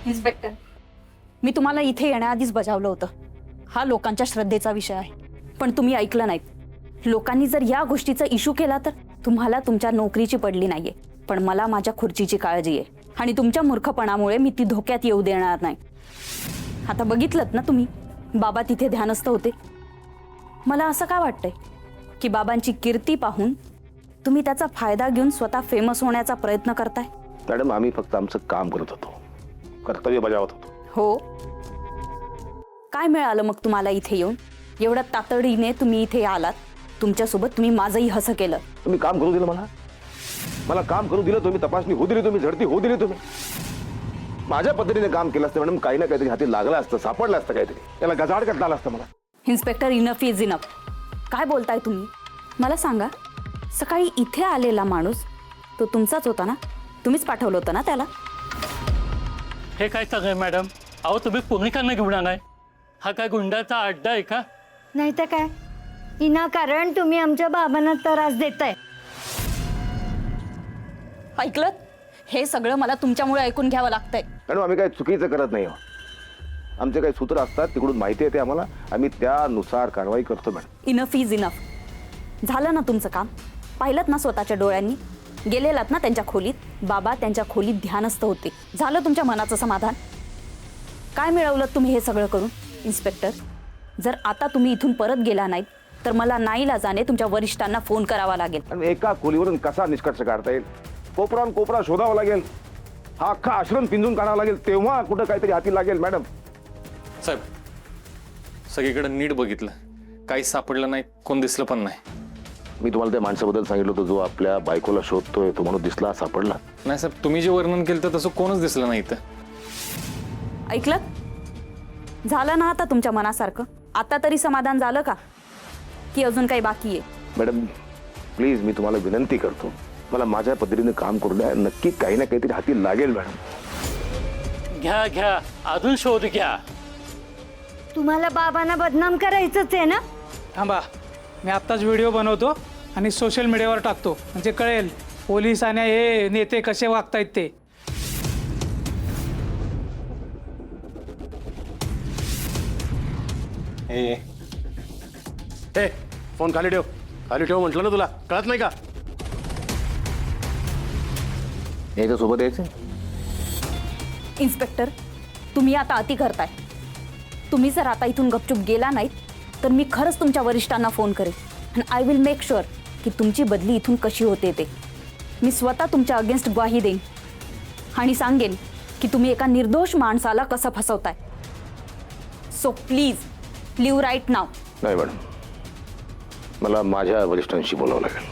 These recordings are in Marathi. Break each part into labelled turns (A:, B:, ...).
A: इन्स्पेक्टर, मी तुम्हाला इथे येण्याआधीच बजावलं होतं. हा लोकांच्या श्रद्धेचा विषय आहे, पण तुम्ही ऐकलं नाहीत. लोकांनी जर या गोष्टीचा इश्यू केला तर तुम्हाला तुमच्या नोकरीची पडली नाहीये, पण मला माझ्या खुर्चीची काळजी आहे आणि तुमच्या मूर्खपणामुळे मी ती धोक्यात येऊ देणार नाही. आता बघितलंत ना तुम्ही, बाबा तिथे ध्यानस्थ होते. मला असं का वाटतंय की बाबांची कीर्ती पाहून तुम्ही त्याचा फायदा घेऊन स्वतः फेमस होण्याचा प्रयत्न करताय.
B: मॅडम, आम्ही फक्त आमचं काम करत होतो, कर्तव्य बजावत होतो.
A: हो, काय मिळालं मग तुम्हाला इथे येऊन? एवढ्या तातडीने तुम्ही इथे आलात, तुमच्यासोबत तुम्ही माझंही हसं केलं.
B: तुम्ही काम करू दिलं, मला काम करू दिलं तुम्ही, तपासणी होऊ दिली तुम्ही, झडती होऊ दिली तुम्ही. माझ्या पद्धतीने काम केलं असतं मॅडम, काही ना काहीतरी हाती लागलं असतं, सापडलं असतं काहीतरी, त्याला गजाड करता आलं असतं मला.
A: Inspector, enough is enough. काय बोलताय तुम्ही? मला सांगा, सकाळी इथे आलेला माणूस तो तुमचाच होता ना? तुम्हीच पाठवलं होतं ना त्याला?
C: हे काय सगळं मॅडम? अहो, तुम्ही पोलिसांना घेऊन आलाय. हा काय गुंडाचा अड्डा आहे का?
D: नाही तर काय, विनाकारण तुम्ही आमच्या बाबांना त्रास देताय.
A: ऐकलं? हे सगळं मला तुमच्यामुळे ऐकून घ्यावं लागतंय.
B: मॅडम, आम्ही काही चुकीचं करत नाही. आमचे काही सूत्र असतात, तिकडून माहिती येते आम्हाला, आम्ही त्यानुसार कारवाई करतो मॅडम.
A: Enough is enough. झालं ना तुमचं काम? पाहिलं ना स्वतःच्या डोळ्यांनी? गेलेलात ना त्यांच्या खोलीत? बाबा त्यांच्या खोलीत ध्यानस्थ होते. झालं तुमच्या मनाचं समाधान? काय मिळवलं तुम्ही हे सगळं करून? इन्स्पेक्टर, जर आता तुम्ही इथून परत गेला नाहीत तर मला नाईलाजाने तुमच्या वरिष्ठांना फोन करावा लागेल.
B: आणि एका खोलीवरून कसा निष्कर्ष काढता येईल? कोपरान कोपरा शोधावा लागेल, हा अख्खा आश्रम पिंजून काढावा लागेल, तेव्हा कुठं काहीतरी हाती लागेल. मॅडम
E: साहेब, सगळीकडे नीट बघितलं, काहीच सापडलं नाही, कोण दिसलं पण नाही.
B: मी तुम्हाला त्या माणसाबद्दल सांगितलं होतं, जो आपल्या बायकोला शोधतोय, तो म्हणून दिसला, सापडला
E: नाही साहेब, तुम्ही जे वर्णन केलं तर तसं कोणच दिसलं नाही इथं.
A: ऐकलं? झालं ना आता तुमच्या मनासारखं? आता तरी समाधान झालं का, की अजून काही बाकी आहे?
B: मॅडम प्लीज, मी तुम्हाला विनंती करतो, मला माझ्या पद्धतीने काम करू द्या. नक्की काही ना काहीतरी हाती लागेल मॅडम.
C: घ्या घ्या, अजून शोध घ्या.
D: तुम्हाला बाबांना बदनाम करायचंच आहे ना?
F: थांबा, मी आत्ताच व्हिडिओ बनवतो आणि सोशल मीडियावर टाकतो, म्हणजे कळेल पोलीस आणि हे नेते कसे वागतायत ते.
G: ए, फोन खाली ठेव, खाली ठेव म्हटलं ना तुला, कळत नाही का?
B: याच्यासोबत यायचं.
A: इन्स्पेक्टर, तुम्ही आता अति करताय. तुम्ही जर आता इथून गपचूप गेला नाहीत तर मी खरंच तुमच्या वरिष्ठांना फोन करेन आणि आय विल मेक शुअर की तुमची बदली इथून कशी होते ते. मी स्वतः तुमच्या अगेन्स्ट ग्वाही देईन आणि सांगेन की तुम्ही एका निर्दोष माणसाला कसं फसवताय. सो प्लीज लिव्ह राईट नाव.
B: नाही मॅडम, मला माझ्या वरिष्ठांशी बोलावं लागेल.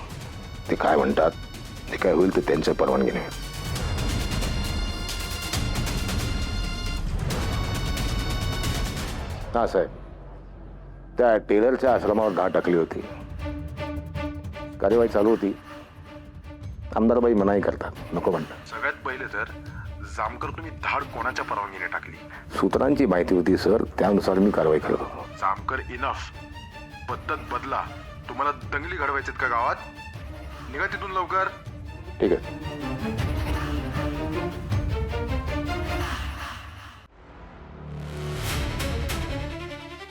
B: ते काय म्हणतात, ते काय होईल ते त्यांच्या परवानगीने. हा साहेब, त्या टेलरच्या आश्रमावर धाड टाकली होती, कार्यवाही चालू होती. आमदारबाई मनाई करतात, नको म्हणतात.
H: सगळ्यात पहिले तर जामकर तुम्ही धाड कोणाच्या परवानगीने टाकली?
B: सूत्रांची माहिती होती सर, त्यानुसार मी कारवाई करत होतो.
H: जामकर इनफ, पद्धत बदला. तुम्हाला दंगली घडवायच्यात का गावात? निघा तिथून लवकर.
B: ठीक आहे.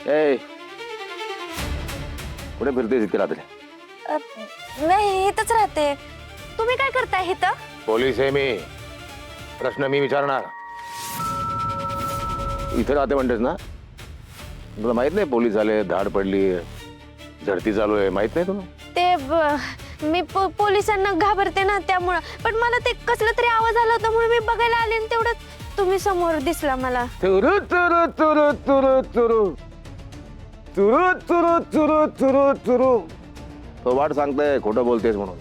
B: ए, कुठे फिरतेस इतकी रात्री?
I: नाही, इथंच राहते. तुम्ही काय करताय इथं?
B: पोलीस आहे मी, प्रश्न मी विचारणार. इथे राहते म्हणतेस ना? तुला माहित नाही पोलीस आले, धाड पडली, झडती चालू आहे, माहित नाही तुला?
I: ते मी पोलिसांना घाबरते ना, त्यामुळं. पण मला ते कसलं तरी आवाज आला होता म्हणून मी बघायला आले आणि तेवढ्यात तुम्ही समोर दिसला मला.
B: तुरु तुरु तुरु तुरु तुरु तुरु तुरु तुरु तुरु तुरु. तो वाट सांगताय खोटं बोलतेस म्हणून.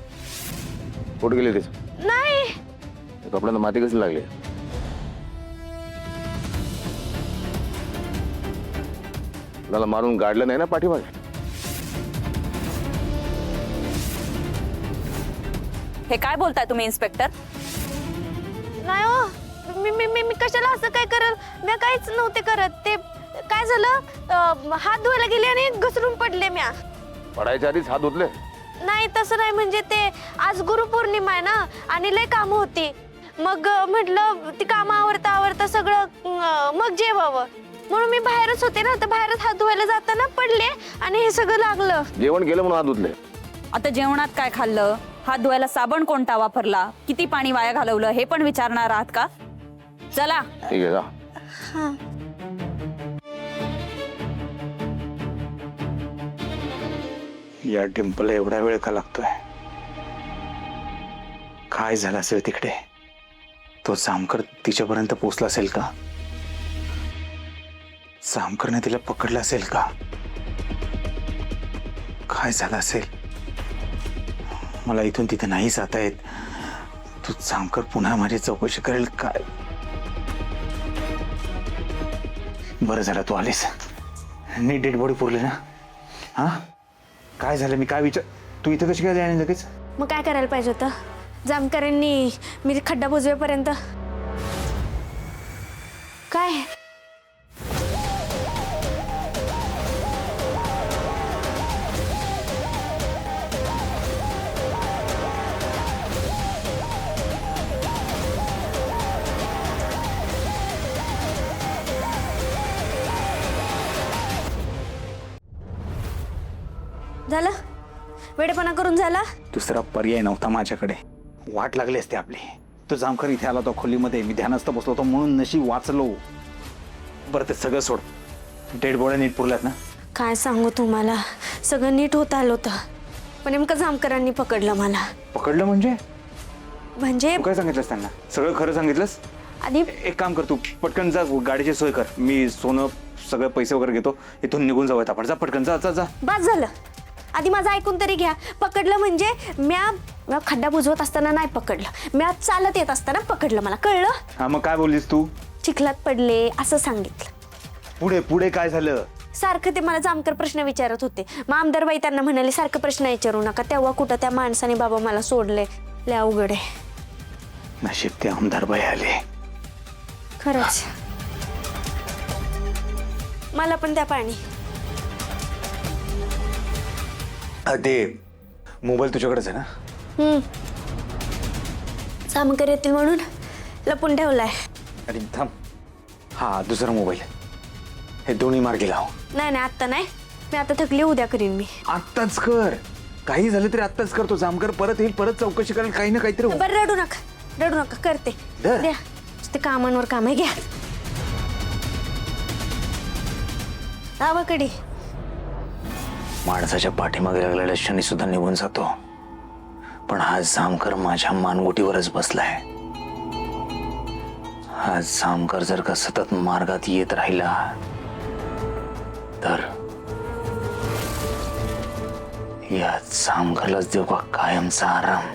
B: कुठे गेली तीस?
I: नाही,
B: कपड्यांना माती कशी लागली? मला मारून गाडलं नाही ना पाठीमागे?
A: हे काय बोलताय तुम्ही इन्स्पेक्टर?
I: नाही हो, मी मी मी मी कशाला असं काय करल? मी काहीच नव्हते करत. ते काय झालं, हात धुवायला गेले आणि घसरून पडले. म्या
B: पडायच्या आधीच हात धुतले?
I: नाही, तसं नाही. म्हणजे ते आज गुरुपौर्णिमा आहे ना आणि लय काम होती. मग म्हटलं ती कामं आवरता सगळं मग जेवावं म्हणून मी बाहेरच होते ना, तर बाहेरच हात धुवायला जाताना पडले आणि हे सगळं लागलं.
B: जेवण केलं म्हणून हात धुतले.
A: आता जेवणात काय खाल्लं, हात धुवायला साबण कोणता वापरला, किती पाणी वाया घालवलं हे पण विचारणार आहात का? चला.
B: ठीक आहे जा.
J: या डिंपलला एवढा वेळ का लागतोय? काय झालं असेल तिकडे? तो जामकर तिच्यापर्यंत पोहोचला असेल का? जामकरने तिला पकडलं असेल का? काय झालं असेल? मला इथून तिथे नाही जाता येत. तू जामकर पुन्हा माझी चौकशी करेल काय? बरं झालं तू आलीस. नीट डेड बॉडी पुरली ना? हा, काय झालं? मी काय विचार, तू इथं कशी काय आणि लगेच?
I: मग काय करायला पाहिजे होतं? जामकरांनी मी खड्डा बुजवेपर्यंत काय झालं? वेडेपणा करून झाला?
J: दुसरा पर्याय नव्हता माझ्याकडे. वाट लागली असते आपली. तो जामकर इथे आला होता खोलीमध्ये, मी ध्यानस्थ बसलो होतो म्हणून नशीब वाचलो. बरं ते सगळं सोड, डेड बॉडी नीट पुरल्यात ना?
I: काय सांगू तुम्हाला, सगळं नीट होत आलं होतं पण नेमकं जामकरांनी पकडलं मला.
J: पकडलं म्हणजे?
I: म्हणजे
J: तू काय सांगितलंस त्यांना? सगळं खरं सांगितलंस?
I: आधी
J: एक काम कर, तू पटकन जा, गाडीची सोय कर. मी सोनं सगळं पैसे वगैरे घेतो, इथून निघून जाऊयात आपण. जा पटकन, जा जा जा.
I: बस झालं. आधी माझं ऐकून तरी घ्या. पकडलं म्हणजे म्या खड्डा बुजवत असताना नाही पकडलं, म्या चालत येत असताना पकडलं. मला कळलं.
J: हा, मग काय बोललीस तू?
I: चिखलात पडले असं सांगितलं.
J: पुढे पुढे काय झालं?
I: सारखं ते मला जामकर प्रश्न विचारत होते. मग आमदारबाई त्यांना म्हणाले सारखं प्रश्न विचारू नका. तेव्हा कुठं त्या माणसाने बाबा मला सोडले. लय अवघड आहे.
J: नशीब ते आमदार बाई आले.
I: खरंच. मला पण त्या पाणी.
J: ते मोबाईल तुझ्याकडेच आहे ना?
I: जामकर येतील म्हणून लपून ठेवलाय.
J: अरे थांब, हा दुसरा मोबाईल. हे दोन्ही मार्गी लाव.
I: नाही नाही आत्ता नाही, मी आता थकली, उद्या करीन मी.
J: आत्ताच कर. काही झालं तरी आत्ताच करतो. जामकर परत येईल, परत चौकशी करेल, काही ना काहीतरी होईल.
I: बरं रडू नका करते.
J: धर.
I: द्या ते कामांवर काम आहे. घ्या आवाकडे.
J: माणसाच्या पाठीमागे लागलेला शनी सुद्धा निघून जातो, पण हा जामकर माझ्या मानगुटीवरच बसलाय. हा जामकर जर का सतत मार्गात येत राहिला तर या जामकरलाच देऊ का कायमचा आराम.